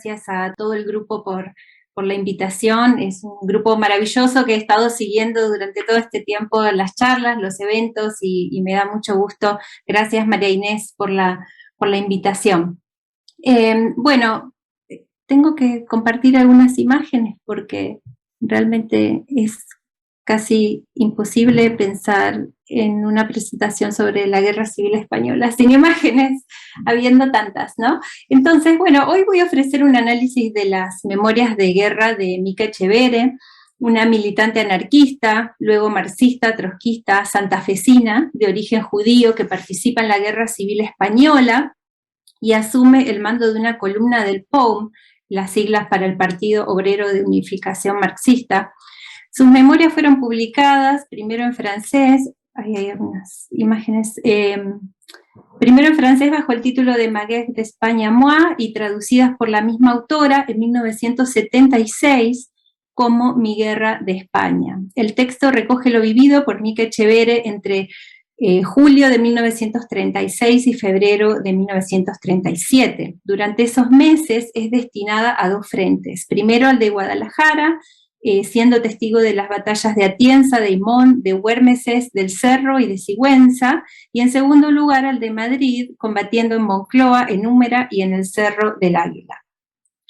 gracias a todo el grupo por la invitación. Es un grupo maravilloso que he estado siguiendo durante todo este tiempo las charlas, los eventos, y me da mucho gusto. Gracias, María Inés, por la invitación. Bueno, tengo que compartir algunas imágenes porque realmente es casi imposible pensar en una presentación sobre la Guerra Civil Española sin imágenes, habiendo tantas, ¿no? Entonces, bueno, hoy voy a ofrecer un análisis de las memorias de guerra de Mica Echeverre, una militante anarquista, luego marxista, trotskista, santafesina, de origen judío, que participa en la Guerra Civil Española y asume el mando de una columna del POUM, las siglas para el Partido Obrero de Unificación Marxista. Sus memorias fueron publicadas primero en francés, ahí hay algunas imágenes, primero en francés bajo el título de Ma guerre d'Espagne à moi y traducidas por la misma autora en 1976 como Mi guerra de España. El texto recoge lo vivido por Mica Echeverre entre julio de 1936 y febrero de 1937. Durante esos meses es destinada a dos frentes. Primero al de Guadalajara, siendo testigo de las batallas de Atienza, de Imón, de Güermeses, del Cerro y de Sigüenza, y en segundo lugar al de Madrid, combatiendo en Moncloa, en Úmera y en el Cerro del Águila.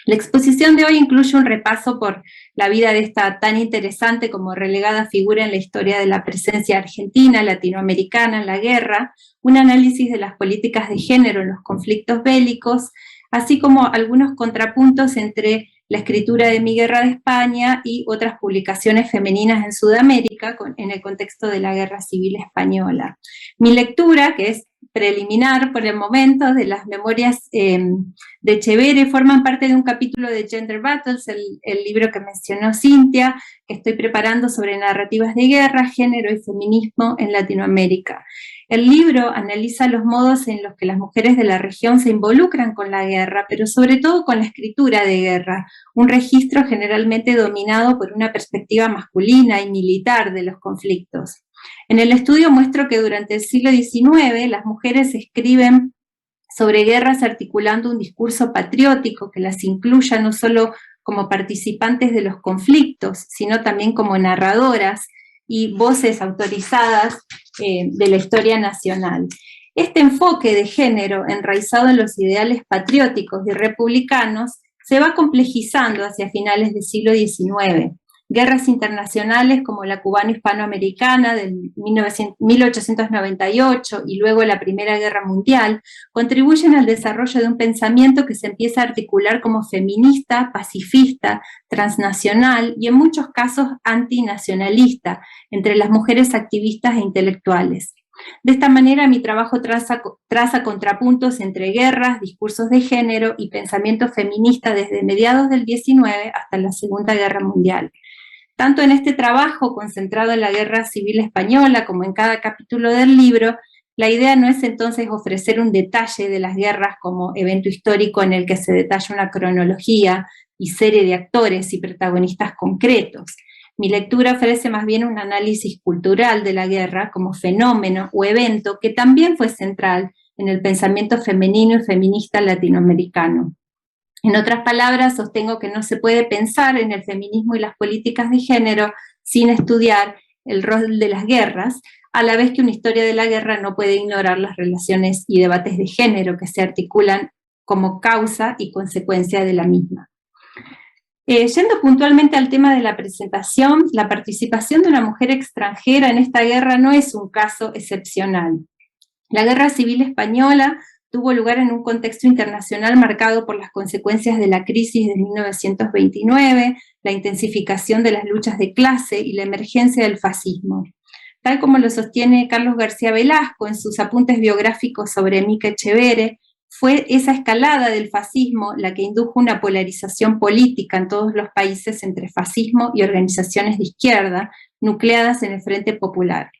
La exposición de hoy incluye un repaso por la vida de esta tan interesante como relegada figura en la historia de la presencia argentina, latinoamericana en la guerra, un análisis de las políticas de género en los conflictos bélicos, así como algunos contrapuntos entre la escritura de Mi guerra de España y otras publicaciones femeninas en Sudamérica en el contexto de la Guerra Civil Española. Mi lectura, que es preliminar por el momento, de las memorias de Echeverre, forman parte de un capítulo de Gender Battles, el libro que mencionó Cintia, que estoy preparando sobre narrativas de guerra, género y feminismo en Latinoamérica. El libro analiza los modos en los que las mujeres de la región se involucran con la guerra, pero sobre todo con la escritura de guerra, un registro generalmente dominado por una perspectiva masculina y militar de los conflictos. En el estudio muestro que durante el siglo XIX las mujeres escriben sobre guerras articulando un discurso patriótico que las incluya no solo como participantes de los conflictos, sino también como narradoras y voces autorizadas de la historia nacional. Este enfoque de género, enraizado en los ideales patrióticos y republicanos, se va complejizando hacia finales del siglo XIX. Guerras internacionales como la cubano-hispanoamericana del 1898 y luego la Primera Guerra Mundial contribuyen al desarrollo de un pensamiento que se empieza a articular como feminista, pacifista, transnacional y en muchos casos antinacionalista entre las mujeres activistas e intelectuales. De esta manera, mi trabajo traza contrapuntos entre guerras, discursos de género y pensamiento feminista desde mediados del XIX hasta la Segunda Guerra Mundial. Tanto en este trabajo concentrado en la Guerra Civil Española como en cada capítulo del libro, la idea no es entonces ofrecer un detalle de las guerras como evento histórico en el que se detalla una cronología y serie de actores y protagonistas concretos. Mi lectura ofrece más bien un análisis cultural de la guerra como fenómeno o evento que también fue central en el pensamiento femenino y feminista latinoamericano. En otras palabras, sostengo que no se puede pensar en el feminismo y las políticas de género sin estudiar el rol de las guerras, a la vez que una historia de la guerra no puede ignorar las relaciones y debates de género que se articulan como causa y consecuencia de la misma. Yendo puntualmente al tema de la presentación, la participación de una mujer extranjera en esta guerra no es un caso excepcional. La Guerra Civil Española tuvo lugar en un contexto internacional marcado por las consecuencias de la crisis de 1929, la intensificación de las luchas de clase y la emergencia del fascismo. Tal como lo sostiene Carlos García Velasco en sus apuntes biográficos sobre Mica Echeverre, fue esa escalada del fascismo la que indujo una polarización política en todos los países entre fascismo y organizaciones de izquierda, nucleadas en el Frente Popular.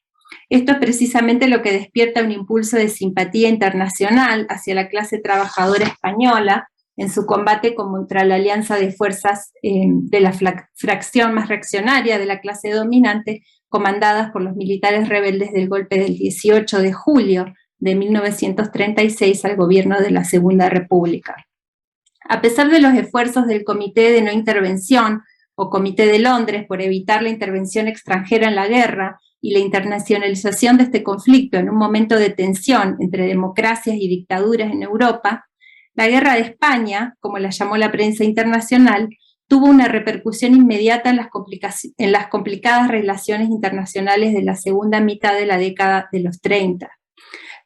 Esto es precisamente lo que despierta un impulso de simpatía internacional hacia la clase trabajadora española en su combate contra la alianza de fuerzas de la fracción más reaccionaria de la clase dominante, comandadas por los militares rebeldes del golpe del 18 de julio de 1936 al gobierno de la Segunda República. A pesar de los esfuerzos del Comité de No Intervención o Comité de Londres por evitar la intervención extranjera en la guerra y la internacionalización de este conflicto en un momento de tensión entre democracias y dictaduras en Europa, la Guerra de España, como la llamó la prensa internacional, tuvo una repercusión inmediata en las complicadas relaciones internacionales de la segunda mitad de la década de los 30.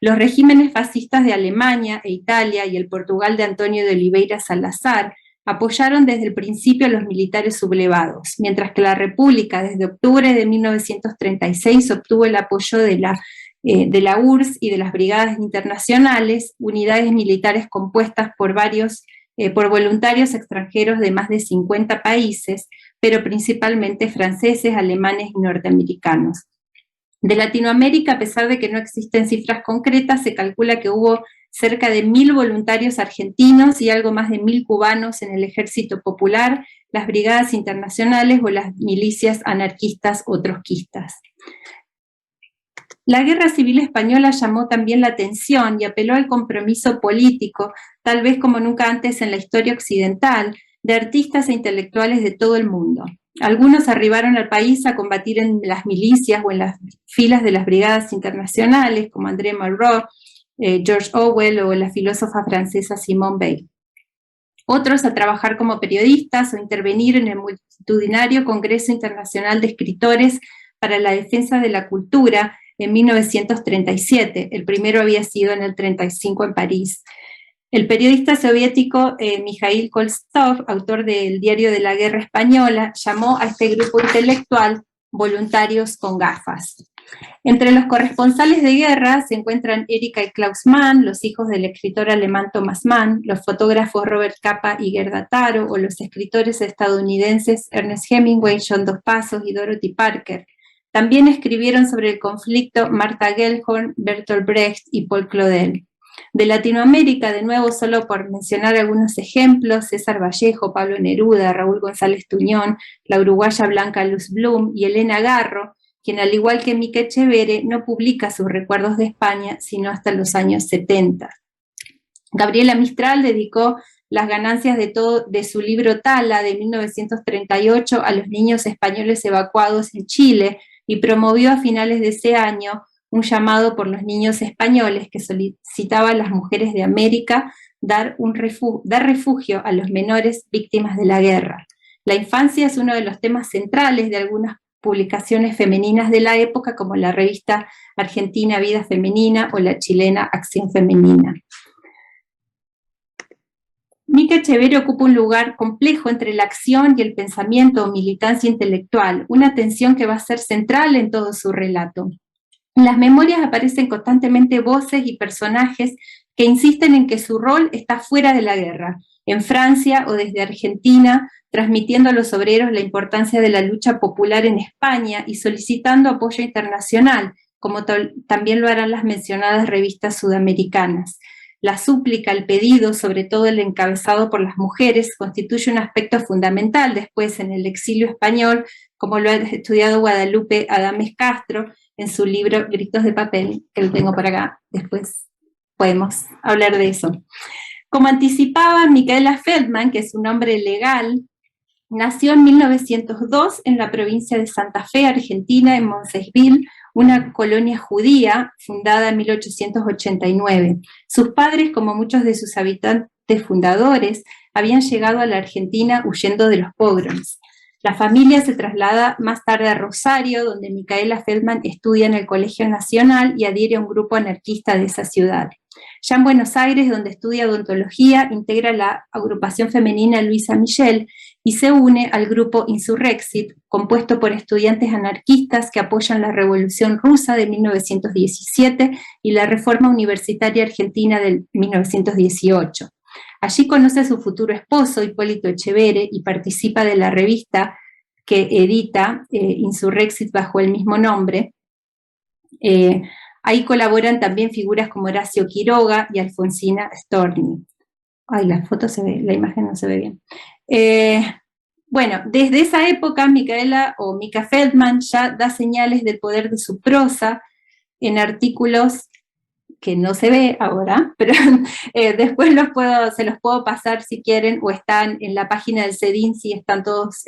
Los regímenes fascistas de Alemania e Italia y el Portugal de Antonio de Oliveira Salazar apoyaron desde el principio a los militares sublevados, mientras que la República desde octubre de 1936 obtuvo el apoyo de la URSS y de las brigadas internacionales, unidades militares compuestas por voluntarios extranjeros de más de 50 países, pero principalmente franceses, alemanes y norteamericanos. De Latinoamérica, a pesar de que no existen cifras concretas, se calcula que hubo cerca de 1.000 voluntarios argentinos y algo más de 1.000 cubanos en el Ejército Popular, las brigadas internacionales o las milicias anarquistas o trotskistas. La Guerra Civil Española llamó también la atención y apeló al compromiso político, tal vez como nunca antes en la historia occidental, de artistas e intelectuales de todo el mundo. Algunos arribaron al país a combatir en las milicias o en las filas de las brigadas internacionales, como André Malraux, George Orwell o la filósofa francesa Simone Weil. Otros a trabajar como periodistas o intervenir en el multitudinario Congreso Internacional de Escritores para la Defensa de la Cultura en 1937. El primero había sido en el 35 en París. El periodista soviético Mikhail Kolstov, autor del Diario de la Guerra Española, llamó a este grupo intelectual voluntarios con gafas. Entre los corresponsales de guerra se encuentran Erika y Klaus Mann, los hijos del escritor alemán Thomas Mann, los fotógrafos Robert Capa y Gerda Taro, o los escritores estadounidenses Ernest Hemingway, John Dos Passos y Dorothy Parker. También escribieron sobre el conflicto Martha Gellhorn, Bertolt Brecht y Paul Claudel. De Latinoamérica, de nuevo, solo por mencionar algunos ejemplos, César Vallejo, Pablo Neruda, Raúl González Tuñón, la uruguaya Blanca Luz Blum y Elena Garro, quien al igual que Mica Echeverre no publica sus recuerdos de España sino hasta los años 70. Gabriela Mistral dedicó las ganancias de su libro Tala de 1938 a los niños españoles evacuados en Chile y promovió a finales de ese año un llamado por los niños españoles que solicitaba a las mujeres de América dar refugio a los menores víctimas de la guerra. La infancia es uno de los temas centrales de algunas publicaciones femeninas de la época, como la revista argentina Vida Femenina o la chilena Acción Femenina. Mica Echeverre ocupa un lugar complejo entre la acción y el pensamiento o militancia intelectual, una tensión que va a ser central en todo su relato. En las memorias aparecen constantemente voces y personajes que insisten en que su rol está fuera de la guerra, en Francia o desde Argentina, transmitiendo a los obreros la importancia de la lucha popular en España y solicitando apoyo internacional, como también lo harán las mencionadas revistas sudamericanas. La súplica, el pedido, sobre todo el encabezado por las mujeres, constituye un aspecto fundamental después en el exilio español, como lo ha estudiado Guadalupe Adames Castro en su libro Gritos de Papel, que lo tengo por acá, después podemos hablar de eso. Como anticipaba Micaela Feldman, que es un nombre legal, nació en 1902 en la provincia de Santa Fe, Argentina, en Moncesville, una colonia judía fundada en 1889. Sus padres, como muchos de sus habitantes fundadores, habían llegado a la Argentina huyendo de los pogroms. La familia se traslada más tarde a Rosario, donde Micaela Feldman estudia en el Colegio Nacional y adhiere a un grupo anarquista de esa ciudad. Ya en Buenos Aires, donde estudia odontología, integra la agrupación femenina Luisa Michel y se une al grupo Insurrexit, compuesto por estudiantes anarquistas que apoyan la Revolución Rusa de 1917 y la Reforma Universitaria Argentina de 1918. Allí conoce a su futuro esposo, Hipólito Echeverre, y participa de la revista que edita Insurrexit bajo el mismo nombre. Ahí colaboran también figuras como Horacio Quiroga y Alfonsina Storni. Ay, la foto se ve, la imagen no se ve bien. Bueno, desde esa época Mica Feldman ya da señales del poder de su prosa en artículos que no se ve ahora, pero después se los puedo pasar si quieren, o están en la página del CEDIN, si están todos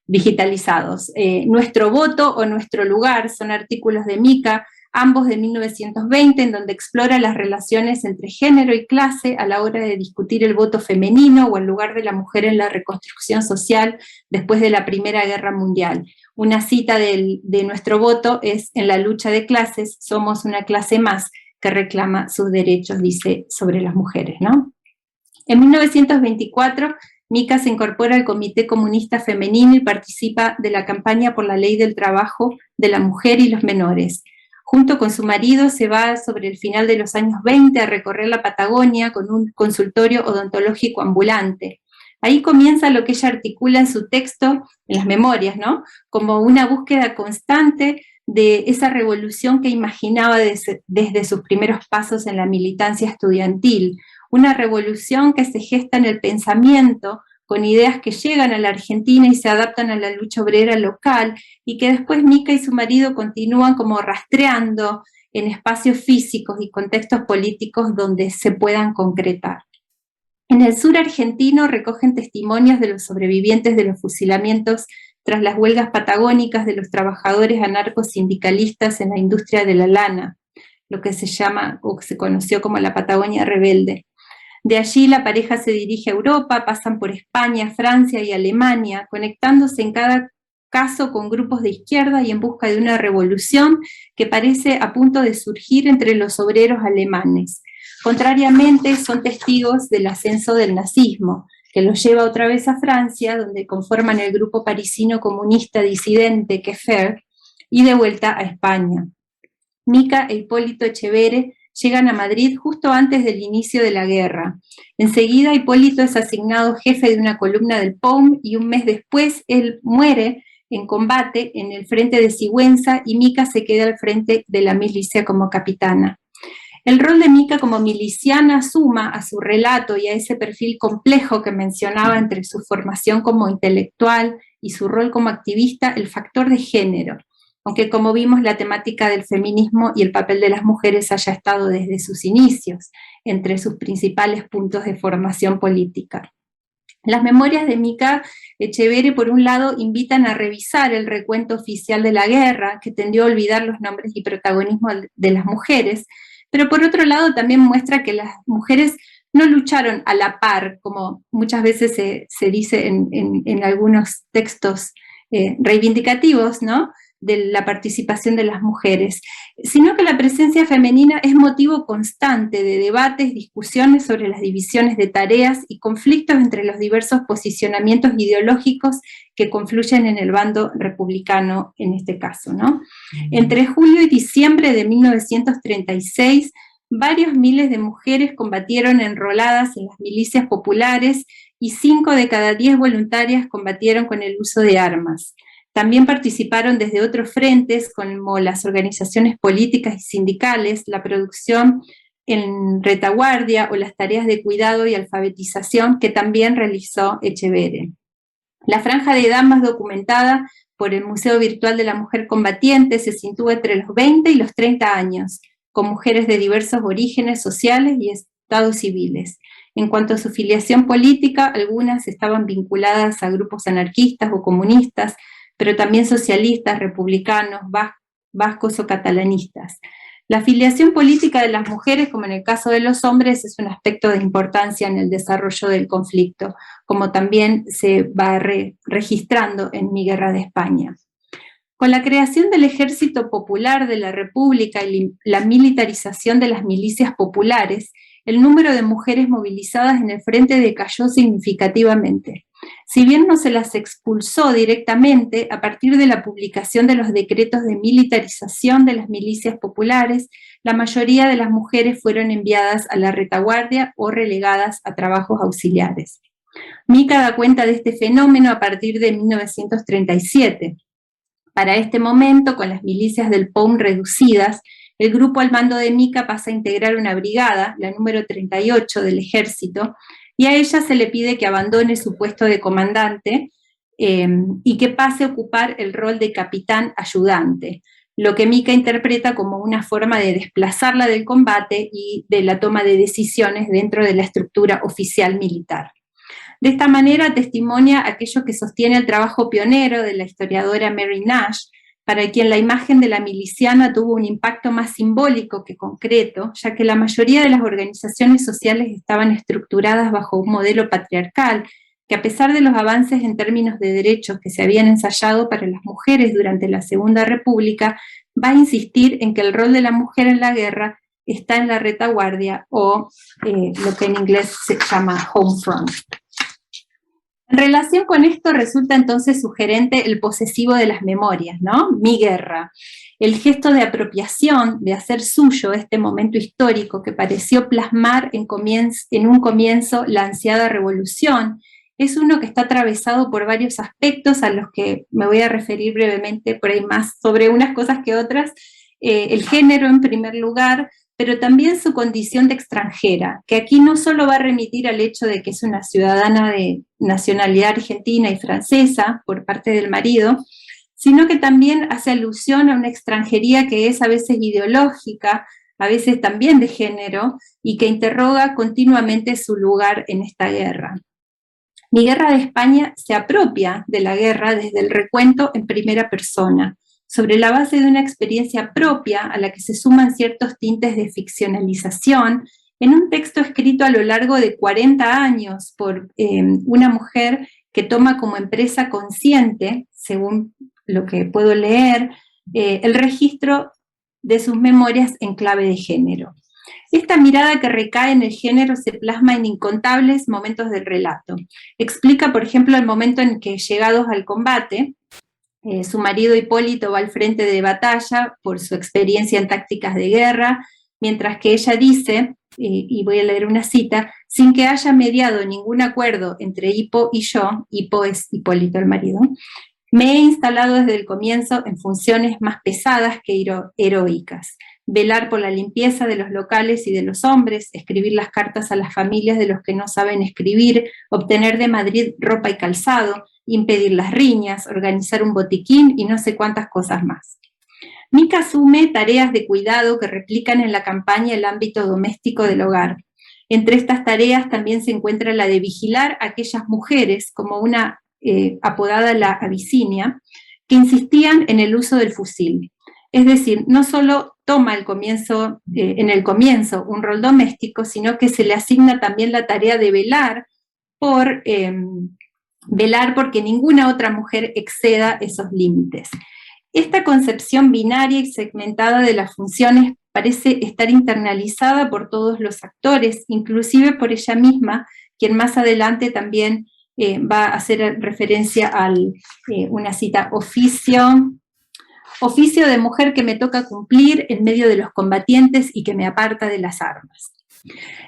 digitalizados. Nuestro voto o Nuestro lugar son artículos de Mica, ambos de 1920, en donde explora las relaciones entre género y clase a la hora de discutir el voto femenino o el lugar de la mujer en la reconstrucción social después de la Primera Guerra Mundial. Una cita de Nuestro voto es: en la lucha de clases somos una clase más que reclama sus derechos, dice sobre las mujeres, ¿no? En 1924, Mica se incorpora al Comité Comunista Femenino y participa de la campaña por la Ley del Trabajo de la Mujer y los Menores. Junto con su marido se va sobre el final de los años 20 a recorrer la Patagonia con un consultorio odontológico ambulante. Ahí comienza lo que ella articula en su texto, en las memorias, ¿no? Como una búsqueda constante de esa revolución que imaginaba desde sus primeros pasos en la militancia estudiantil. Una revolución que se gesta en el pensamiento, con ideas que llegan a la Argentina y se adaptan a la lucha obrera local, y que después Mica y su marido continúan como rastreando en espacios físicos y contextos políticos donde se puedan concretar. En el sur argentino recogen testimonios de los sobrevivientes de los fusilamientos tras las huelgas patagónicas de los trabajadores anarcosindicalistas en la industria de la lana, lo que se llama o se conoció como la Patagonia Rebelde. De allí la pareja se dirige a Europa, pasan por España, Francia y Alemania, conectándose en cada caso con grupos de izquierda y en busca de una revolución que parece a punto de surgir entre los obreros alemanes. Contrariamente, son testigos del ascenso del nazismo, que los lleva otra vez a Francia, donde conforman el grupo parisino comunista disidente Quefer, y de vuelta a España. Mica e Hipólito Etcheverry llegan a Madrid justo antes del inicio de la guerra. Enseguida Hipólito es asignado jefe de una columna del POUM y un mes después él muere en combate en el frente de Sigüenza y Mica se queda al frente de la milicia como capitana. El rol de Mica como miliciana suma a su relato y a ese perfil complejo que mencionaba entre su formación como intelectual y su rol como activista el factor de género, aunque como vimos la temática del feminismo y el papel de las mujeres haya estado desde sus inicios, entre sus principales puntos de formación política. Las memorias de Mica Etcheverry, por un lado, invitan a revisar el recuento oficial de la guerra, que tendió a olvidar los nombres y protagonismo de las mujeres, pero por otro lado también muestra que las mujeres no lucharon a la par, como muchas veces se dice en algunos textos reivindicativos, ¿no?, de la participación de las mujeres, sino que la presencia femenina es motivo constante de debates, discusiones sobre las divisiones de tareas y conflictos entre los diversos posicionamientos ideológicos que confluyen en el bando republicano en este caso, ¿no? Entre julio y diciembre de 1936, varios miles de mujeres combatieron enroladas en las milicias populares y 5 de cada 10 voluntarias combatieron con el uso de armas. También participaron desde otros frentes, como las organizaciones políticas y sindicales, la producción en retaguardia o las tareas de cuidado y alfabetización que también realizó Etcheverry. La franja de edad más documentada por el Museo Virtual de la Mujer Combatiente se sitúa entre los 20 y los 30 años, con mujeres de diversos orígenes sociales y estados civiles. En cuanto a su filiación política, algunas estaban vinculadas a grupos anarquistas o comunistas, pero también socialistas, republicanos, vascos o catalanistas. La afiliación política de las mujeres, como en el caso de los hombres, es un aspecto de importancia en el desarrollo del conflicto, como también se va registrando en Mi Guerra de España. Con la creación del Ejército Popular de la República y la militarización de las milicias populares, el número de mujeres movilizadas en el frente decayó significativamente. Si bien no se las expulsó directamente, a partir de la publicación de los decretos de militarización de las milicias populares, la mayoría de las mujeres fueron enviadas a la retaguardia o relegadas a trabajos auxiliares. Mica da cuenta de este fenómeno a partir de 1937. Para este momento, con las milicias del POUM reducidas, el grupo al mando de Mica pasa a integrar una brigada, la número 38 del ejército, y a ella se le pide que abandone su puesto de comandante y que pase a ocupar el rol de capitán ayudante. lo que Mika interpreta como una forma de desplazarla del combate y de la toma de decisiones dentro de la estructura oficial militar. De esta manera testimonia aquello que sostiene el trabajo pionero de la historiadora Mary Nash, para quien la imagen de la miliciana tuvo un impacto más simbólico que concreto, ya que la mayoría de las organizaciones sociales estaban estructuradas bajo un modelo patriarcal, que a pesar de los avances en términos de derechos que se habían ensayado para las mujeres durante la Segunda República, va a insistir en que el rol de la mujer en la guerra está en la retaguardia o lo que en inglés se llama home front. En relación con esto resulta entonces sugerente el posesivo de las memorias, ¿no? Mi guerra. El gesto de apropiación, de hacer suyo este momento histórico que pareció plasmar en un comienzo la ansiada revolución, es uno que está atravesado por varios aspectos a los que me voy a referir brevemente, por ahí más sobre unas cosas que otras. El género en primer lugar, pero también su condición de extranjera, que aquí no solo va a remitir al hecho de que es una ciudadana de nacionalidad argentina y francesa por parte del marido, sino que también hace alusión a una extranjería que es a veces ideológica, a veces también de género, y que interroga continuamente su lugar en esta guerra. Mi guerra de España se apropia de la guerra desde el recuento en primera persona, sobre la base de una experiencia propia a la que se suman ciertos tintes de ficcionalización, en un texto escrito a lo largo de 40 años por una mujer que toma como empresa consciente, según lo que puedo leer, el registro de sus memorias en clave de género. Esta mirada que recae en el género se plasma en incontables momentos del relato. Explica, por ejemplo, el momento en que, llegados al combate, su marido Hipólito va al frente de batalla por su experiencia en tácticas de guerra, mientras que ella dice, y voy a leer una cita, sin que haya mediado ningún acuerdo entre Hipo y yo, Hipo es Hipólito el marido, me he instalado desde el comienzo en funciones más pesadas que heroicas. Velar por la limpieza de los locales y de los hombres, escribir las cartas a las familias de los que no saben escribir, obtener de Madrid ropa y calzado, impedir las riñas, organizar un botiquín y no sé cuántas cosas más. Mika asume tareas de cuidado que replican en la campaña el ámbito doméstico del hogar. Entre estas tareas también se encuentra la de vigilar a aquellas mujeres, como una apodada la Abisinia, que insistían en el uso del fusil. Es decir, no solo toma en el comienzo un rol doméstico, sino que se le asigna también la tarea de velar porque ninguna otra mujer exceda esos límites. Esta concepción binaria y segmentada de las funciones parece estar internalizada por todos los actores, inclusive por ella misma, quien más adelante también va a hacer referencia a una cita, oficio de mujer que me toca cumplir en medio de los combatientes y que me aparta de las armas.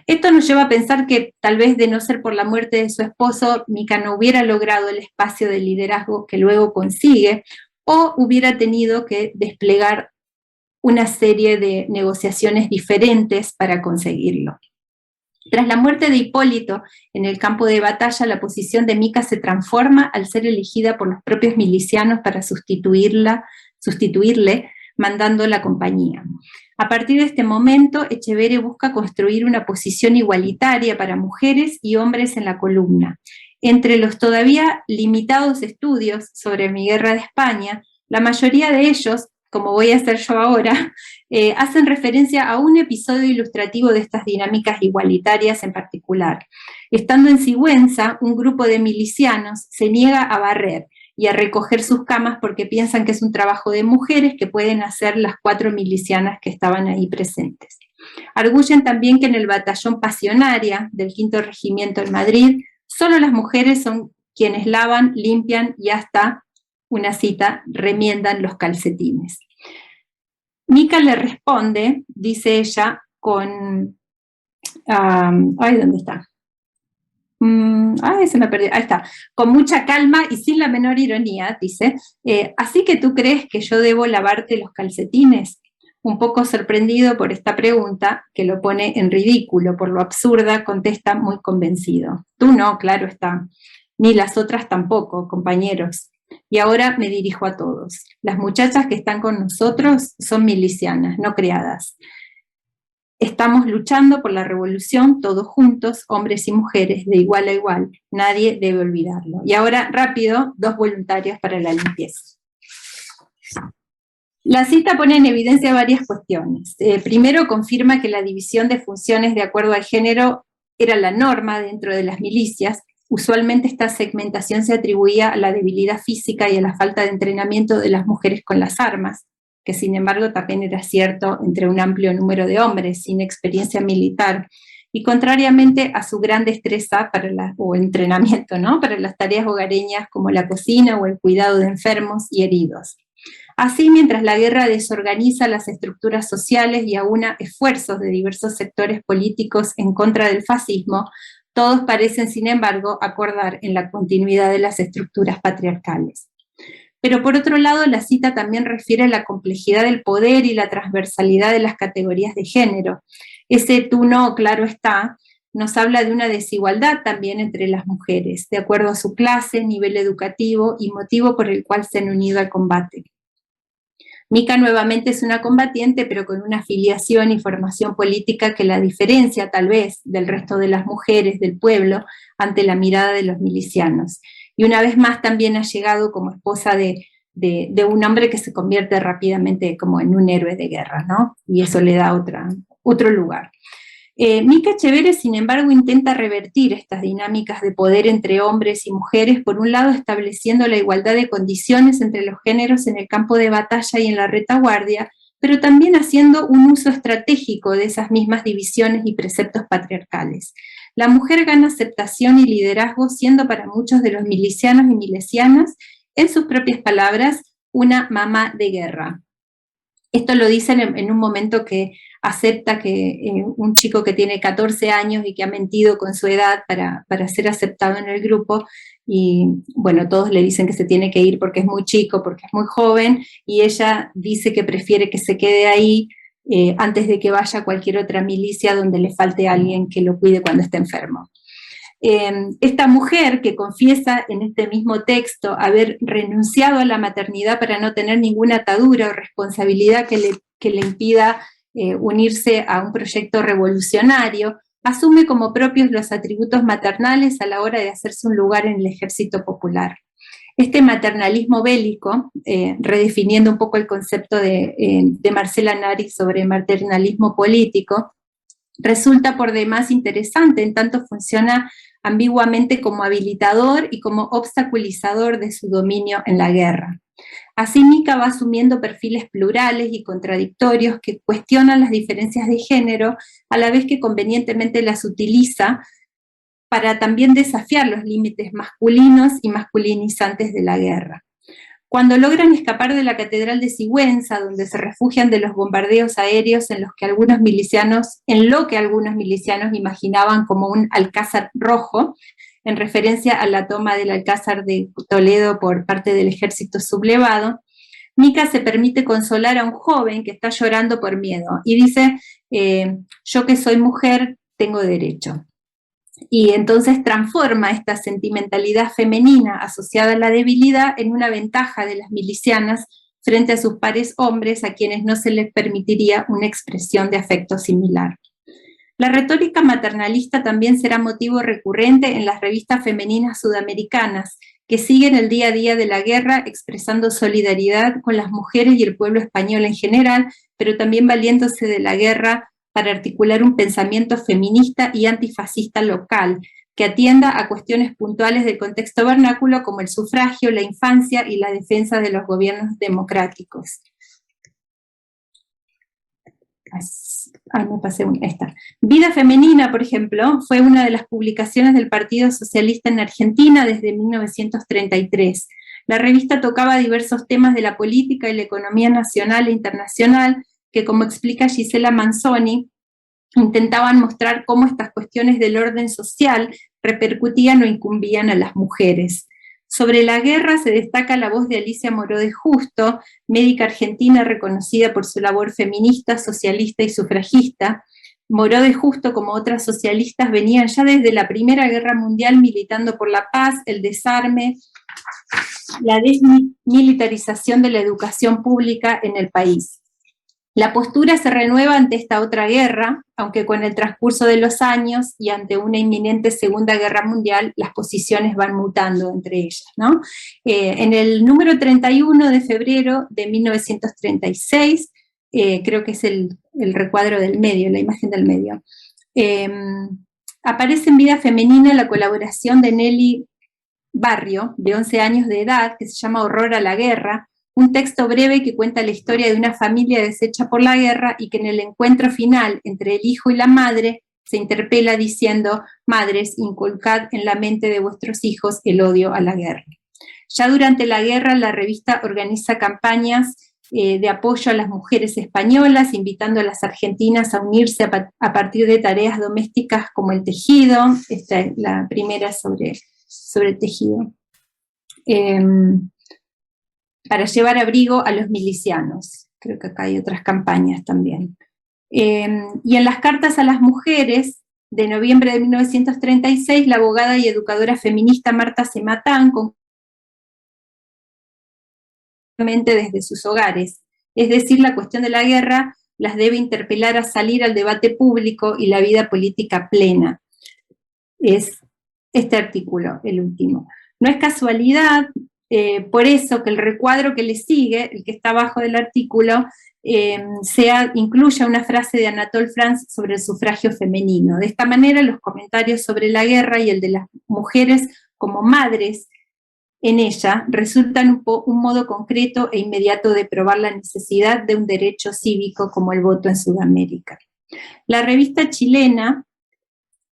Esto nos lleva a pensar que tal vez de no ser por la muerte de su esposo, Mika no hubiera logrado el espacio de liderazgo que luego consigue, o hubiera tenido que desplegar una serie de negociaciones diferentes para conseguirlo. Tras la muerte de Hipólito en el campo de batalla, la posición de Mika se transforma al ser elegida por los propios milicianos para sustituirle, mandando la compañía. A partir de este momento, Echeverre busca construir una posición igualitaria para mujeres y hombres en la columna. Entre los todavía limitados estudios sobre mi guerra de España, la mayoría de ellos, como voy a hacer yo ahora, hacen referencia a un episodio ilustrativo de estas dinámicas igualitarias en particular. Estando en Sigüenza, un grupo de milicianos se niega a barrer y a recoger sus camas porque piensan que es un trabajo de mujeres que pueden hacer las 4 milicianas que estaban ahí presentes. Arguyen también que en el batallón Pasionaria del 5º Regimiento en Madrid, solo las mujeres son quienes lavan, limpian y hasta, una cita, remiendan los calcetines. Mika le responde, dice ella, con... ¿dónde está? Se me perdió. Ahí está. Con mucha calma y sin la menor ironía, dice, ¿así que tú crees que yo debo lavarte los calcetines? Un poco sorprendido por esta pregunta, que lo pone en ridículo, por lo absurda, contesta muy convencido. Tú no, claro está. Ni las otras tampoco, compañeros. Y ahora me dirijo a todos. Las muchachas que están con nosotros son milicianas, no criadas. Estamos luchando por la revolución todos juntos, hombres y mujeres, de igual a igual. Nadie debe olvidarlo. Y ahora, rápido, 2 voluntarios para la limpieza. La cita pone en evidencia varias cuestiones. Primero, confirma que la división de funciones de acuerdo al género era la norma dentro de las milicias. Usualmente esta segmentación se atribuía a la debilidad física y a la falta de entrenamiento de las mujeres con las armas, que sin embargo también era cierto entre un amplio número de hombres sin experiencia militar, y contrariamente a su gran destreza o entrenamiento, ¿no?, para las tareas hogareñas como la cocina o el cuidado de enfermos y heridos. Así, mientras la guerra desorganiza las estructuras sociales y aúna esfuerzos de diversos sectores políticos en contra del fascismo, todos parecen, sin embargo, acordar en la continuidad de las estructuras patriarcales. Pero por otro lado, la cita también refiere a la complejidad del poder y la transversalidad de las categorías de género. Ese tú no, claro está, nos habla de una desigualdad también entre las mujeres, de acuerdo a su clase, nivel educativo y motivo por el cual se han unido al combate. Mica nuevamente es una combatiente, pero con una afiliación y formación política que la diferencia, tal vez, del resto de las mujeres del pueblo ante la mirada de los milicianos. Y una vez más también ha llegado como esposa de un hombre que se convierte rápidamente como en un héroe de guerra, ¿no? Y eso le da otro lugar. Mica Echeverre, sin embargo, intenta revertir estas dinámicas de poder entre hombres y mujeres, por un lado estableciendo la igualdad de condiciones entre los géneros en el campo de batalla y en la retaguardia, pero también haciendo un uso estratégico de esas mismas divisiones y preceptos patriarcales. La mujer gana aceptación y liderazgo siendo para muchos de los milicianos y milicianas, en sus propias palabras, una mamá de guerra. Esto lo dicen en un momento que acepta que un chico que tiene 14 años y que ha mentido con su edad para ser aceptado en el grupo, y bueno, todos le dicen que se tiene que ir porque es muy chico, porque es muy joven, y ella dice que prefiere que se quede ahí antes de que vaya a cualquier otra milicia donde le falte alguien que lo cuide cuando esté enfermo. Esta mujer que confiesa en este mismo texto haber renunciado a la maternidad para no tener ninguna atadura o responsabilidad que le impida unirse a un proyecto revolucionario, asume como propios los atributos maternales a la hora de hacerse un lugar en el ejército popular. Este maternalismo bélico, redefiniendo un poco el concepto de Marcela Nari sobre maternalismo político, resulta por demás interesante, en tanto funciona ambiguamente como habilitador y como obstaculizador de su dominio en la guerra. Así Mica va asumiendo perfiles plurales y contradictorios que cuestionan las diferencias de género, a la vez que convenientemente las utiliza para también desafiar los límites masculinos y masculinizantes de la guerra. Cuando logran escapar de la catedral de Sigüenza, donde se refugian de los bombardeos aéreos en lo que algunos milicianos imaginaban como un alcázar rojo, en referencia a la toma del alcázar de Toledo por parte del ejército sublevado, Mica se permite consolar a un joven que está llorando por miedo y dice, yo que soy mujer tengo derecho. Y entonces transforma esta sentimentalidad femenina asociada a la debilidad en una ventaja de las milicianas frente a sus pares hombres a quienes no se les permitiría una expresión de afecto similar. La retórica maternalista también será motivo recurrente en las revistas femeninas sudamericanas, que siguen el día a día de la guerra expresando solidaridad con las mujeres y el pueblo español en general, pero también valiéndose de la guerra para articular un pensamiento feminista y antifascista local, que atienda a cuestiones puntuales del contexto vernáculo como el sufragio, la infancia y la defensa de los gobiernos democráticos. Esta. Vida Femenina, por ejemplo, fue una de las publicaciones del Partido Socialista en Argentina desde 1933. La revista tocaba diversos temas de la política y la economía nacional e internacional, que, como explica Gisela Manzoni, intentaban mostrar cómo estas cuestiones del orden social repercutían o incumbían a las mujeres. Sobre la guerra se destaca la voz de Alicia Moró de Justo, médica argentina reconocida por su labor feminista, socialista y sufragista, Moró de Justo, como otras socialistas, venían ya desde la Primera Guerra Mundial militando por la paz, el desarme, la desmilitarización de la educación pública en el país. La postura se renueva ante esta otra guerra, aunque con el transcurso de los años y ante una inminente Segunda Guerra Mundial, las posiciones van mutando entre ellas, ¿no? En el número 31 de febrero de 1936, creo que es el recuadro del medio, la imagen del medio, aparece en Vida Femenina la colaboración de Nelly Barrio, de 11 años de edad, que se llama Horror a la Guerra, un texto breve que cuenta la historia de una familia deshecha por la guerra y que en el encuentro final entre el hijo y la madre se interpela diciendo: madres, inculcad en la mente de vuestros hijos el odio a la guerra. Ya durante la guerra, la revista organiza campañas de apoyo a las mujeres españolas, invitando a las argentinas a unirse a partir de tareas domésticas como el tejido. Esta es la primera sobre el tejido. Para llevar abrigo a los milicianos. Creo que acá hay otras campañas también. Y en las cartas a las mujeres de noviembre de 1936, la abogada y educadora feminista Marta Sematán, desde sus hogares, es decir, la cuestión de la guerra las debe interpelar a salir al debate público y la vida política plena. Es este artículo, el último. No es casualidad, por eso, que el recuadro que le sigue, el que está abajo del artículo, incluya una frase de Anatole France sobre el sufragio femenino. De esta manera, los comentarios sobre la guerra y el de las mujeres como madres en ella resultan un modo concreto e inmediato de probar la necesidad de un derecho cívico como el voto en Sudamérica. La revista chilena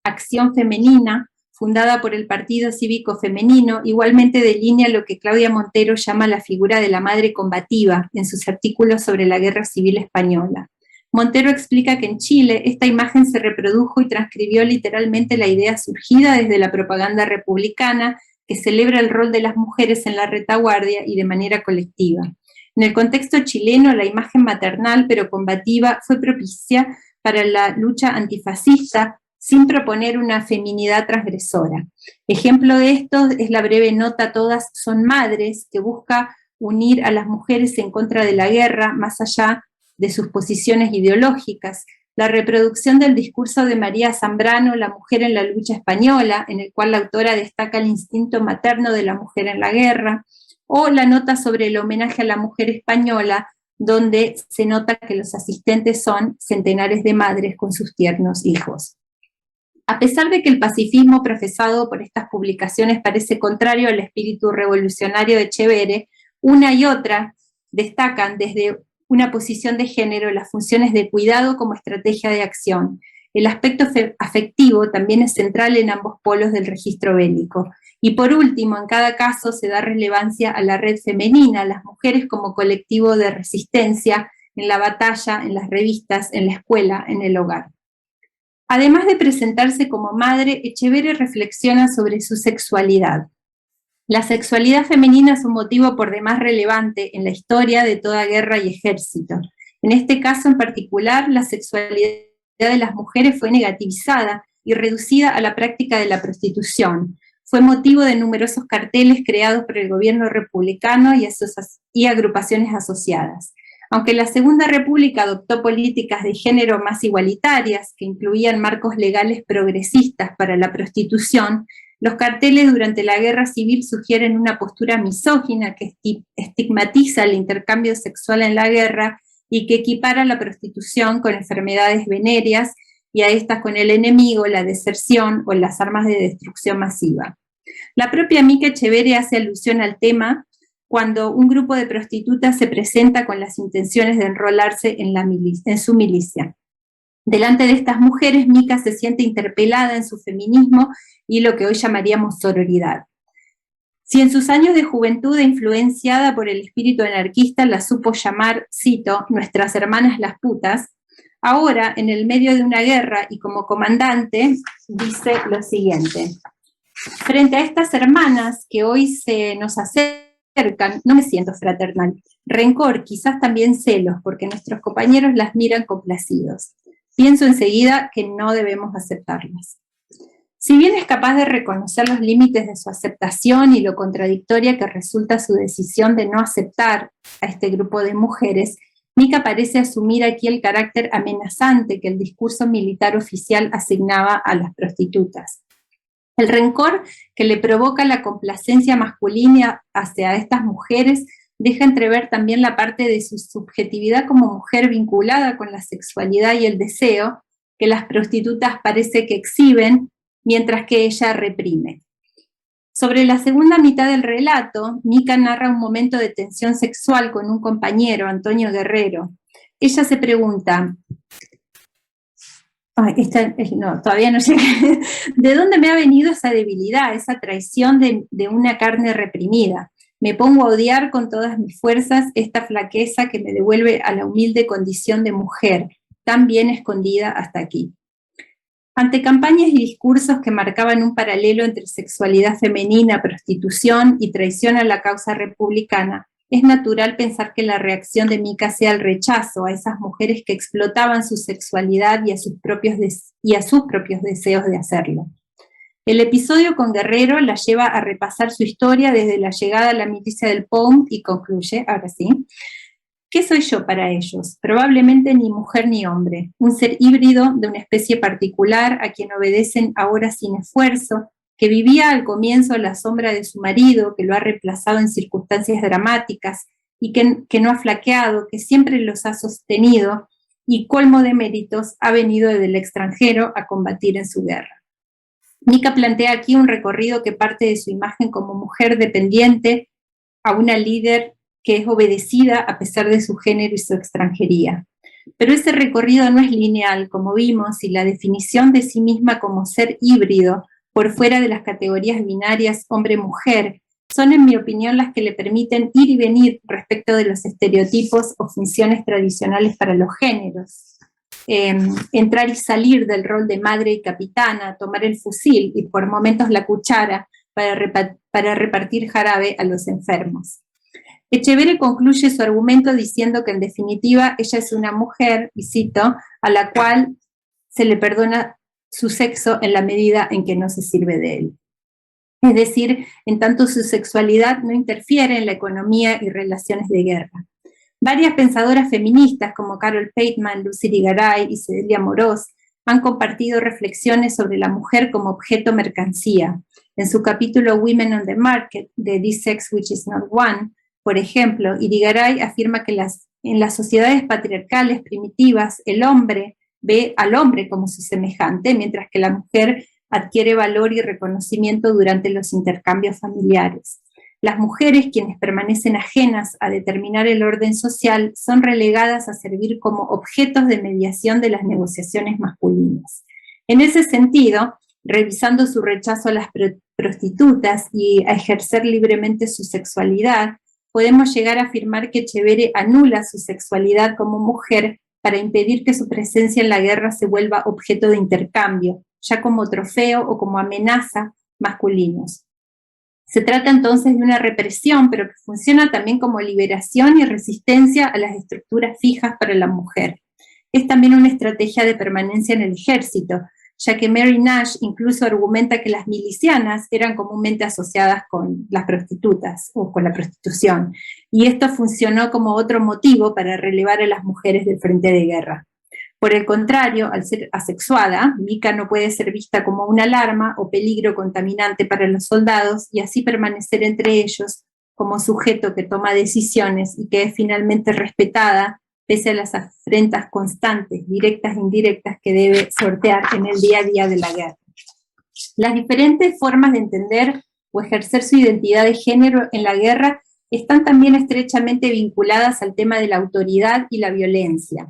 Acción Femenina, fundada por el Partido Cívico Femenino, igualmente delinea lo que Claudia Montero llama la figura de la madre combativa en sus artículos sobre la Guerra Civil Española. Montero explica que en Chile esta imagen se reprodujo y transcribió literalmente la idea surgida desde la propaganda republicana que celebra el rol de las mujeres en la retaguardia y de manera colectiva. En el contexto chileno, la imagen maternal pero combativa fue propicia para la lucha antifascista, sin proponer una feminidad transgresora. Ejemplo de esto es la breve nota Todas son madres, que busca unir a las mujeres en contra de la guerra, más allá de sus posiciones ideológicas. La reproducción del discurso de María Zambrano, La mujer en la lucha española, en el cual la autora destaca el instinto materno de la mujer en la guerra, o la nota sobre el homenaje a la mujer española, donde se nota que los asistentes son centenares de madres con sus tiernos hijos. A pesar de que el pacifismo profesado por estas publicaciones parece contrario al espíritu revolucionario de Etcheverry, una y otra destacan desde una posición de género las funciones de cuidado como estrategia de acción. El aspecto afectivo también es central en ambos polos del registro bélico. Y por último, en cada caso se da relevancia a la red femenina, a las mujeres como colectivo de resistencia en la batalla, en las revistas, en la escuela, en el hogar. Además de presentarse como madre, Etcheverry reflexiona sobre su sexualidad. La sexualidad femenina es un motivo por demás relevante en la historia de toda guerra y ejército. En este caso en particular, la sexualidad de las mujeres fue negativizada y reducida a la práctica de la prostitución. Fue motivo de numerosos carteles creados por el gobierno republicano y agrupaciones asociadas. Aunque la Segunda República adoptó políticas de género más igualitarias, que incluían marcos legales progresistas para la prostitución, los carteles durante la Guerra Civil sugieren una postura misógina que estigmatiza el intercambio sexual en la guerra y que equipara la prostitución con enfermedades venéreas y a estas con el enemigo, la deserción o las armas de destrucción masiva. La propia Mica Etcheverry hace alusión al tema cuando un grupo de prostitutas se presenta con las intenciones de enrolarse en su milicia. Delante de estas mujeres, Mica se siente interpelada en su feminismo y lo que hoy llamaríamos sororidad. Si en sus años de juventud, influenciada por el espíritu anarquista, la supo llamar, cito, nuestras hermanas las putas, ahora, en el medio de una guerra y como comandante, dice lo siguiente: frente a estas hermanas que hoy se nos acercan, no me siento fraternal. Rencor, quizás también celos, porque nuestros compañeros las miran complacidos. pienso enseguida que no debemos aceptarlas. Si bien es capaz de reconocer los límites de su aceptación y lo contradictoria que resulta su decisión de no aceptar a este grupo de mujeres, Mika parece asumir aquí el carácter amenazante que el discurso militar oficial asignaba a las prostitutas. El rencor que le provoca la complacencia masculina hacia estas mujeres deja entrever también la parte de su subjetividad como mujer vinculada con la sexualidad y el deseo que las prostitutas parece que exhiben, mientras que ella reprime. Sobre la segunda mitad del relato, Mika narra un momento de tensión sexual con un compañero, Antonio Guerrero. Ella se pregunta, todavía no llegué, ¿de dónde me ha venido esa debilidad, esa traición de una carne reprimida? Me pongo a odiar con todas mis fuerzas esta flaqueza que me devuelve a la humilde condición de mujer, tan bien escondida hasta aquí. Ante campañas y discursos que marcaban un paralelo entre sexualidad femenina, prostitución y traición a la causa republicana, es natural pensar que la reacción de Mika sea el rechazo a esas mujeres que explotaban su sexualidad y a sus propios deseos de hacerlo. El episodio con Guerrero la lleva a repasar su historia desde la llegada a la milicia del POUM y concluye, ahora sí, ¿qué soy yo para ellos? Probablemente ni mujer ni hombre, un ser híbrido de una especie particular a quien obedecen ahora sin esfuerzo, que vivía al comienzo a la sombra de su marido, que lo ha reemplazado en circunstancias dramáticas y que no ha flaqueado, que siempre los ha sostenido y colmo de méritos ha venido desde el extranjero a combatir en su guerra. Mika plantea aquí un recorrido que parte de su imagen como mujer dependiente a una líder que es obedecida a pesar de su género y su extranjería. Pero ese recorrido no es lineal, como vimos, y la definición de sí misma como ser híbrido, por fuera de las categorías binarias hombre-mujer, son, en mi opinión, las que le permiten ir y venir respecto de los estereotipos o funciones tradicionales para los géneros. Entrar y salir del rol de madre y capitana, tomar el fusil y por momentos la cuchara para repartir jarabe a los enfermos. Echeverre concluye su argumento diciendo que en definitiva ella es una mujer, y cito, a la cual se le perdona su sexo en la medida en que no se sirve de él. Es decir, en tanto su sexualidad no interfiere en la economía y relaciones de guerra. Varias pensadoras feministas como Carol Pateman, Lucy Irigaray y Celia Morós han compartido reflexiones sobre la mujer como objeto mercancía. En su capítulo Women on the Market, de This Sex Which is Not One, por ejemplo, Irigaray afirma que en las sociedades patriarcales primitivas el hombre ve al hombre como su semejante, mientras que la mujer adquiere valor y reconocimiento durante los intercambios familiares. Las mujeres, quienes permanecen ajenas a determinar el orden social, son relegadas a servir como objetos de mediación de las negociaciones masculinas. En ese sentido, revisando su rechazo a las prostitutas y a ejercer libremente su sexualidad, podemos llegar a afirmar que Echeverre anula su sexualidad como mujer para impedir que su presencia en la guerra se vuelva objeto de intercambio, ya como trofeo o como amenaza masculinos. Se trata entonces de una represión, pero que funciona también como liberación y resistencia a las estructuras fijas para la mujer. Es también una estrategia de permanencia en el ejército, ya que Mary Nash incluso argumenta que las milicianas eran comúnmente asociadas con las prostitutas o con la prostitución, y esto funcionó como otro motivo para relevar a las mujeres del frente de guerra. Por el contrario, al ser asexuada, Mika no puede ser vista como una alarma o peligro contaminante para los soldados y así permanecer entre ellos como sujeto que toma decisiones y que es finalmente respetada pese a las afrentas constantes, directas e indirectas que debe sortear en el día a día de la guerra. Las diferentes formas de entender o ejercer su identidad de género en la guerra están también estrechamente vinculadas al tema de la autoridad y la violencia.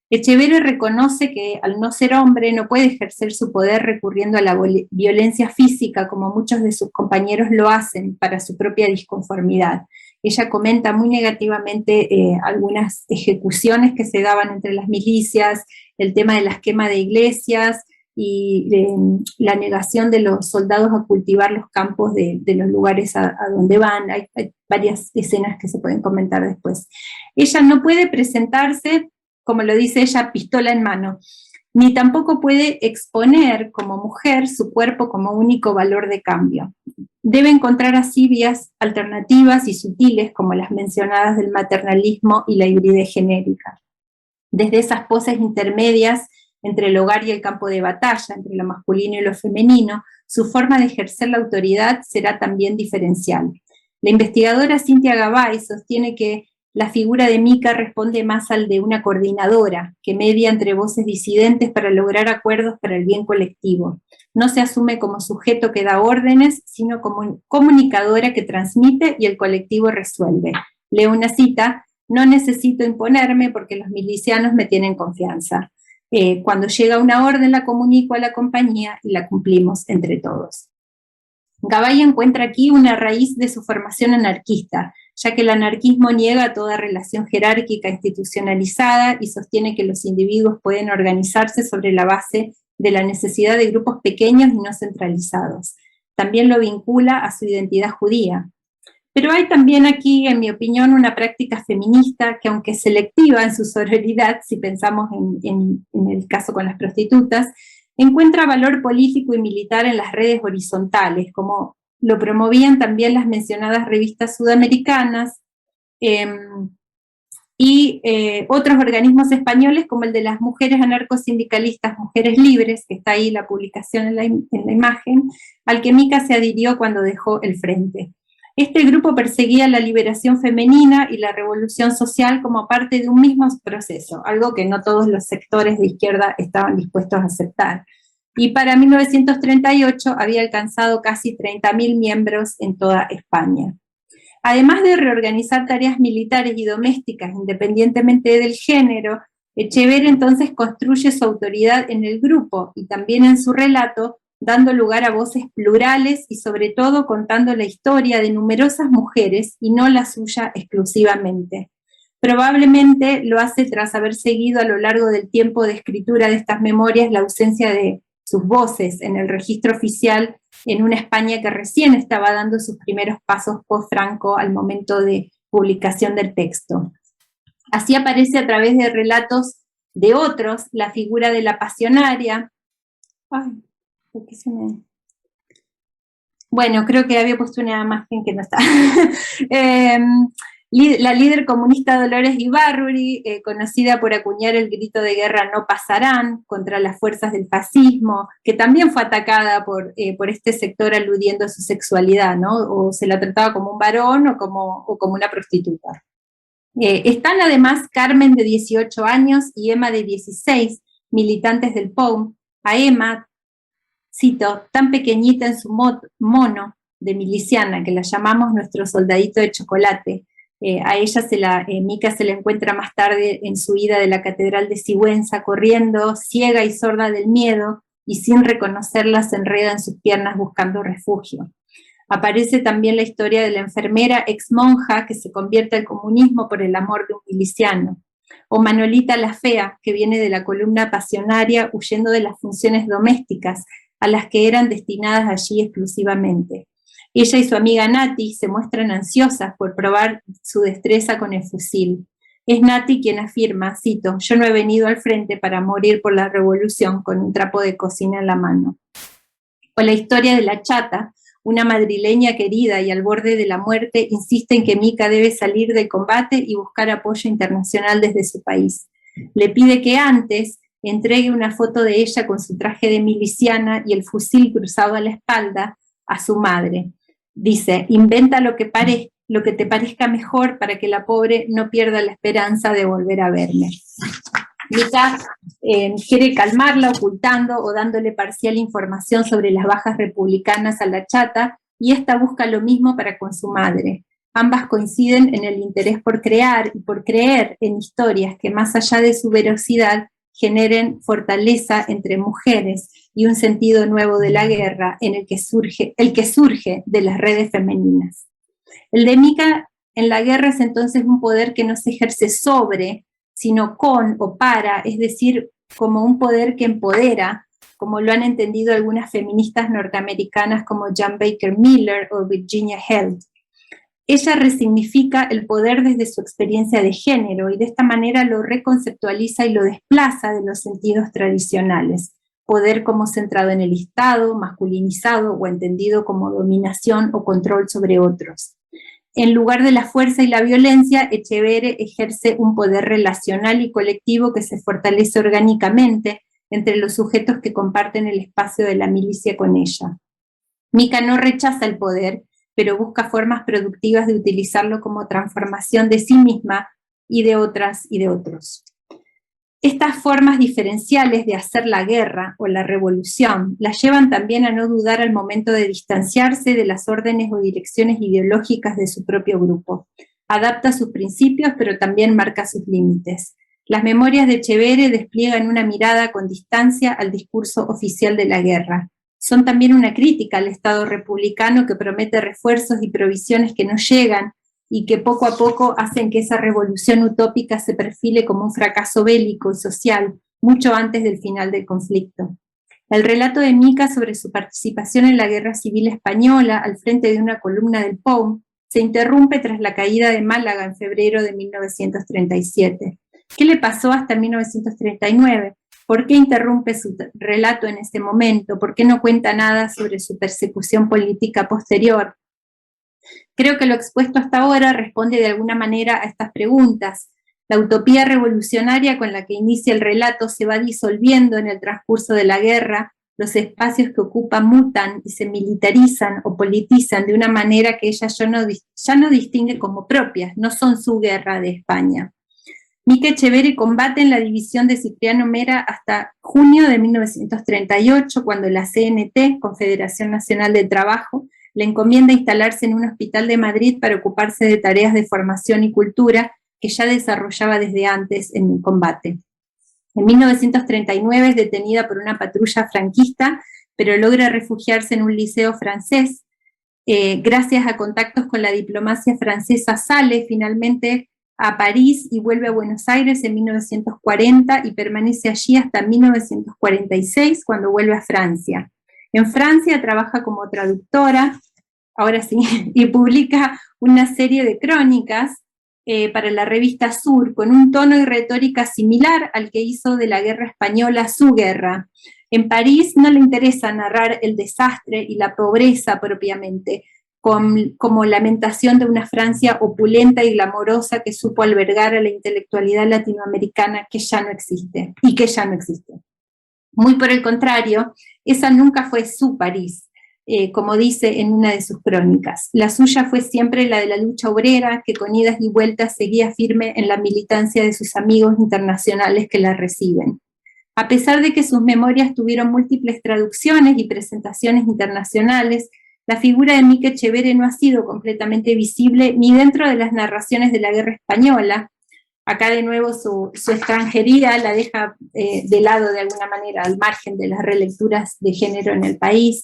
Echeverre reconoce que al no ser hombre no puede ejercer su poder recurriendo a la violencia física como muchos de sus compañeros lo hacen para su propia disconformidad. Ella comenta muy negativamente algunas ejecuciones que se daban entre las milicias, el tema de las quemas de iglesias y la negación de los soldados a cultivar los campos de los lugares a donde van. Hay varias escenas que se pueden comentar después. Ella no puede presentarse, como lo dice ella, pistola en mano. ni tampoco puede exponer como mujer su cuerpo como único valor de cambio. Debe encontrar así vías alternativas y sutiles como las mencionadas del maternalismo y la hibridez genérica. Desde esas poses intermedias entre el hogar y el campo de batalla, entre lo masculino y lo femenino, su forma de ejercer la autoridad será también diferencial. La investigadora Cynthia Gabay sostiene que la figura de Mica responde más al de una coordinadora, que media entre voces disidentes para lograr acuerdos para el bien colectivo. No se asume como sujeto que da órdenes, sino como comunicadora que transmite y el colectivo resuelve. Leo una cita: no necesito imponerme porque los milicianos me tienen confianza. Cuando llega una orden la comunico a la compañía y la cumplimos entre todos. Gabay encuentra aquí una raíz de su formación anarquista, ya que el anarquismo niega toda relación jerárquica institucionalizada y sostiene que los individuos pueden organizarse sobre la base de la necesidad de grupos pequeños y no centralizados. También lo vincula a su identidad judía. Pero hay también aquí, en mi opinión, una práctica feminista que, aunque selectiva en su sororidad, si pensamos en el caso con las prostitutas, encuentra valor político y militar en las redes horizontales, como lo promovían también las mencionadas revistas sudamericanas y otros organismos españoles, como el de las mujeres anarcosindicalistas Mujeres Libres, que está ahí la publicación en la imagen, al que Mica se adhirió cuando dejó el frente. Este grupo perseguía la liberación femenina y la revolución social como parte de un mismo proceso, algo que no todos los sectores de izquierda estaban dispuestos a aceptar. Y para 1938 había alcanzado casi 30.000 miembros en toda España. Además de reorganizar tareas militares y domésticas independientemente del género, Echeverría entonces construye su autoridad en el grupo y también en su relato, dando lugar a voces plurales y sobre todo contando la historia de numerosas mujeres y no la suya exclusivamente. Probablemente lo hace tras haber seguido a lo largo del tiempo de escritura de estas memorias la ausencia de sus voces en el registro oficial en una España que recién estaba dando sus primeros pasos post-Franco al momento de publicación del texto. Así aparece a través de relatos de otros la figura de la pasionaria. ¿Por qué se me...? Bueno, creo que había puesto una imagen que no está. La líder comunista Dolores Ibarruri, conocida por acuñar el grito de guerra "no pasarán" contra las fuerzas del fascismo, que también fue atacada por este sector aludiendo a su sexualidad, ¿no? O se la trataba como un varón o como una prostituta. Están además Carmen, de 18 años, y Emma, de 16, militantes del POUM. A Emma, cito, tan pequeñita en su mono de miliciana, que la llamamos nuestro soldadito de chocolate. A ella Mica se la encuentra más tarde en su ida de la catedral de Sigüenza, corriendo, ciega y sorda del miedo, y sin reconocerla se enreda en sus piernas buscando refugio. Aparece también la historia de la enfermera ex monja que se convierte al comunismo por el amor de un miliciano. O Manolita la Fea, que viene de la columna pasionaria huyendo de las funciones domésticas a las que eran destinadas allí exclusivamente. Ella y su amiga Nati se muestran ansiosas por probar su destreza con el fusil. Es Nati quien afirma, cito, "yo no he venido al frente para morir por la revolución con un trapo de cocina en la mano". O la historia de la Chata, una madrileña querida y al borde de la muerte, insiste en que Mica debe salir del combate y buscar apoyo internacional desde su país. Le pide que antes entregue una foto de ella con su traje de miliciana y el fusil cruzado a la espalda a su madre. Dice, inventa lo que te parezca mejor para que la pobre no pierda la esperanza de volver a verme. Mica quiere calmarla ocultando o dándole parcial información sobre las bajas republicanas a la Chata, y esta busca lo mismo para con su madre. Ambas coinciden en el interés por crear y por creer en historias que, más allá de su verosidad, generen fortaleza entre mujeres y un sentido nuevo de la guerra el que surge de las redes femeninas. El de Mica en la guerra es entonces un poder que no se ejerce sobre, sino con o para, es decir, como un poder que empodera, como lo han entendido algunas feministas norteamericanas como Jan Baker Miller o Virginia Held. Ella resignifica el poder desde su experiencia de género y de esta manera lo reconceptualiza y lo desplaza de los sentidos tradicionales. Poder como centrado en el Estado, masculinizado o entendido como dominación o control sobre otros. En lugar de la fuerza y la violencia, Echeverre ejerce un poder relacional y colectivo que se fortalece orgánicamente entre los sujetos que comparten el espacio de la milicia con ella. Mica no rechaza el poder, pero busca formas productivas de utilizarlo como transformación de sí misma y de otras y de otros. Estas formas diferenciales de hacer la guerra o la revolución la llevan también a no dudar al momento de distanciarse de las órdenes o direcciones ideológicas de su propio grupo. Adapta sus principios, pero también marca sus límites. Las memorias de Echeverre despliegan una mirada con distancia al discurso oficial de la guerra. Son también una crítica al Estado republicano que promete refuerzos y provisiones que no llegan y que poco a poco hacen que esa revolución utópica se perfile como un fracaso bélico y social, mucho antes del final del conflicto. El relato de Mica sobre su participación en la Guerra Civil Española al frente de una columna del POUM se interrumpe tras la caída de Málaga en febrero de 1937. ¿Qué le pasó hasta 1939? ¿Por qué interrumpe su relato en ese momento? ¿Por qué no cuenta nada sobre su persecución política posterior? Creo que lo expuesto hasta ahora responde de alguna manera a estas preguntas. La utopía revolucionaria con la que inicia el relato se va disolviendo en el transcurso de la guerra, los espacios que ocupa mutan y se militarizan o politizan de una manera que ella ya no distingue como propias, no son su guerra de España. Mica Echeverre combate en la división de Cipriano Mera hasta junio de 1938, cuando la CNT, Confederación Nacional del Trabajo, le encomienda instalarse en un hospital de Madrid para ocuparse de tareas de formación y cultura que ya desarrollaba desde antes en el combate. En 1939 es detenida por una patrulla franquista, pero logra refugiarse en un liceo francés. Gracias a contactos con la diplomacia francesa sale finalmente a París y vuelve a Buenos Aires en 1940 y permanece allí hasta 1946, cuando vuelve a Francia. En Francia trabaja como traductora, ahora sí, y publica una serie de crónicas para la revista Sur, con un tono y retórica similar al que hizo de la guerra española su guerra. En París no le interesa narrar el desastre y la pobreza propiamente, como lamentación de una Francia opulenta y glamorosa que supo albergar a la intelectualidad latinoamericana que ya no existe, y que ya no existe. Muy por el contrario, esa nunca fue su París, como dice en una de sus crónicas. La suya fue siempre la de la lucha obrera, que con idas y vueltas seguía firme en la militancia de sus amigos internacionales que la reciben. A pesar de que sus memorias tuvieron múltiples traducciones y presentaciones internacionales, la figura de Mica Echeverre no ha sido completamente visible ni dentro de las narraciones de la guerra española. Acá de nuevo su extranjería la deja de lado de alguna manera, al margen de las relecturas de género en el país,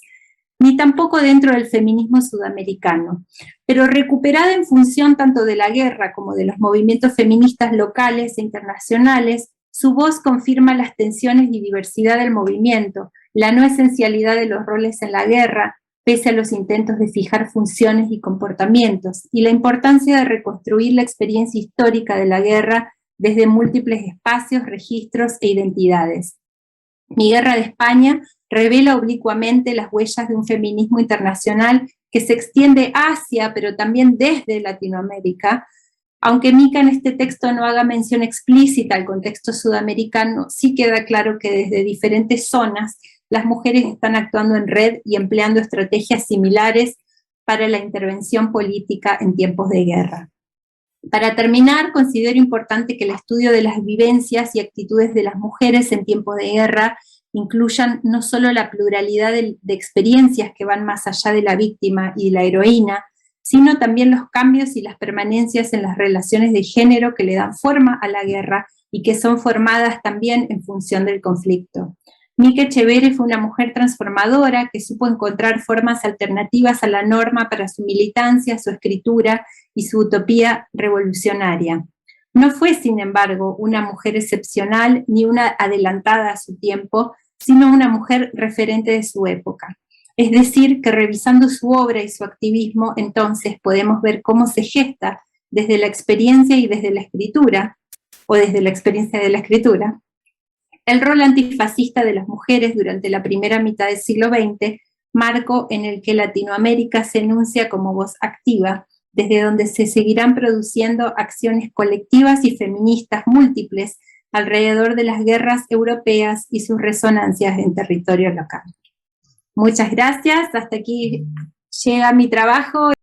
ni tampoco dentro del feminismo sudamericano, pero recuperada en función tanto de la guerra como de los movimientos feministas locales e internacionales, su voz confirma las tensiones y diversidad del movimiento, la no esencialidad de los roles en la guerra, pese a los intentos de fijar funciones y comportamientos, y la importancia de reconstruir la experiencia histórica de la guerra desde múltiples espacios, registros e identidades. Mi guerra de España revela oblicuamente las huellas de un feminismo internacional que se extiende hacia, pero también desde Latinoamérica. Aunque Mica en este texto no haga mención explícita al contexto sudamericano, sí queda claro que desde diferentes zonas las mujeres están actuando en red y empleando estrategias similares para la intervención política en tiempos de guerra. Para terminar, considero importante que el estudio de las vivencias y actitudes de las mujeres en tiempos de guerra incluyan no solo la pluralidad de experiencias que van más allá de la víctima y de la heroína, sino también los cambios y las permanencias en las relaciones de género que le dan forma a la guerra y que son formadas también en función del conflicto. Mica Echeverre fue una mujer transformadora que supo encontrar formas alternativas a la norma para su militancia, su escritura y su utopía revolucionaria. No fue, sin embargo, una mujer excepcional ni una adelantada a su tiempo, sino una mujer referente de su época. Es decir, que revisando su obra y su activismo, entonces podemos ver cómo se gesta desde la experiencia y desde la escritura, o desde la experiencia de la escritura, el rol antifascista de las mujeres durante la primera mitad del siglo XX, marco en el que Latinoamérica se enuncia como voz activa, desde donde se seguirán produciendo acciones colectivas y feministas múltiples alrededor de las guerras europeas y sus resonancias en territorio local. Muchas gracias, hasta aquí llega mi trabajo.